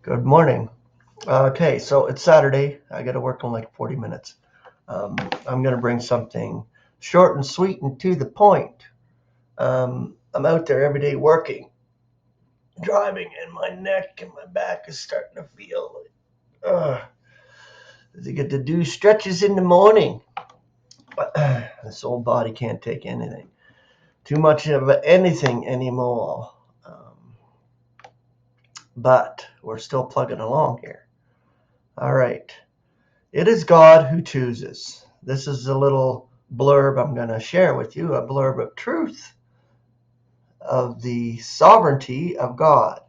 Good morning. Okay, so it's Saturday. I got to work in like 40 minutes. I'm going to bring something short and sweet and to the point. I'm out there every day working, driving, and my neck and my back is starting to feel like, I get to do stretches in the morning. But this old body can't take anything. Too much of anything anymore. But we're still plugging along here. All right. It is God who chooses. This is a little blurb I'm going to share with you, a blurb of truth of the sovereignty of God.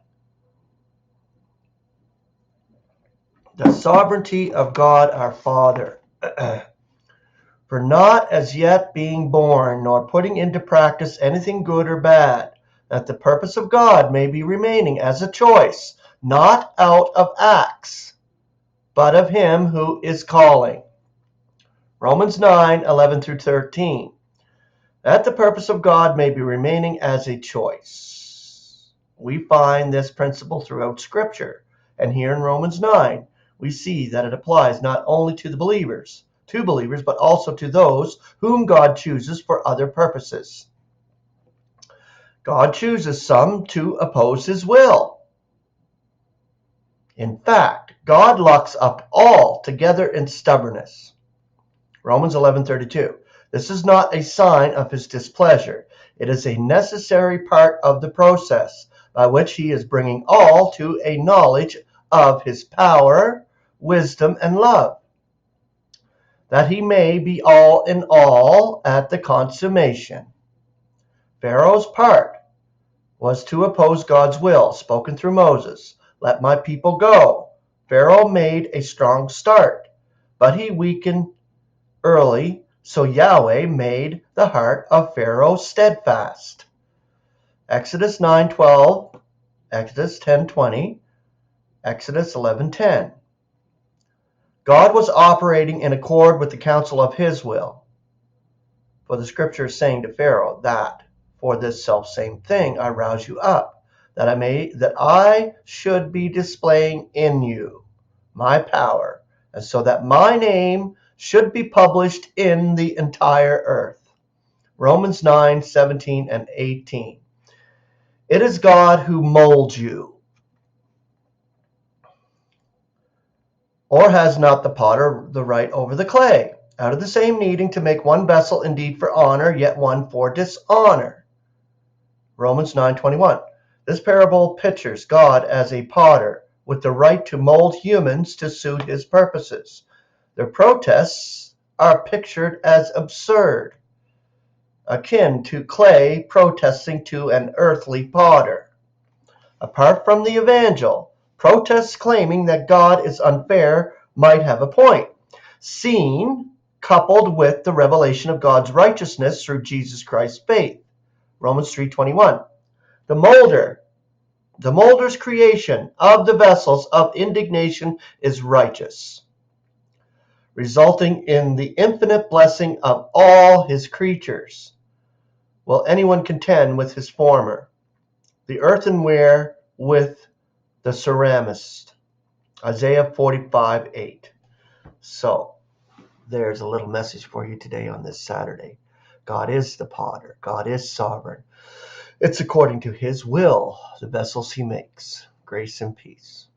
The sovereignty of God our Father. For not as yet being born, nor putting into practice anything good or bad, that the purpose of God may be remaining as a choice, not out of acts, but of him who is calling. Romans 9:11 through 13. That the purpose of God may be remaining as a choice. We find this principle throughout Scripture, and here in Romans 9, we see that it applies not only to believers, but also to those whom God chooses for other purposes. God chooses some to oppose his will. In fact, God locks up all together in stubbornness. Romans 11:32. This is not a sign of his displeasure. It is a necessary part of the process by which he is bringing all to a knowledge of his power, wisdom, and love, that he may be all in all at the consummation. Pharaoh's part was to oppose God's will, spoken through Moses. Let my people go. Pharaoh made a strong start, but he weakened early. So Yahweh made the heart of Pharaoh steadfast. Exodus 9:12, Exodus 10:20, Exodus 11:10. God was operating in accord with the counsel of his will. For the scripture is saying to Pharaoh that for this selfsame thing I rouse you up, that I should be displaying in you my power, and so that my name should be published in the entire earth. Romans 9:17 and 18. It is God who molds you. Or has not the potter the right over the clay, out of the same needing to make one vessel indeed for honor, yet one for dishonor? Romans 9:21. This parable pictures God as a potter with the right to mold humans to suit his purposes. Their protests are pictured as absurd, akin to clay protesting to an earthly potter. Apart from the evangel, protests claiming that God is unfair might have a point, seen coupled with the revelation of God's righteousness through Jesus Christ's faith. Romans 3:21. The molder's creation of the vessels of indignation is righteous, resulting in the infinite blessing of all his creatures. Will anyone contend with his former? The earthenware with the ceramist. Isaiah 45:8. So, there's a little message for you today on this Saturday. God is the potter. God is sovereign. It's according to his will, the vessels he makes. Grace and peace.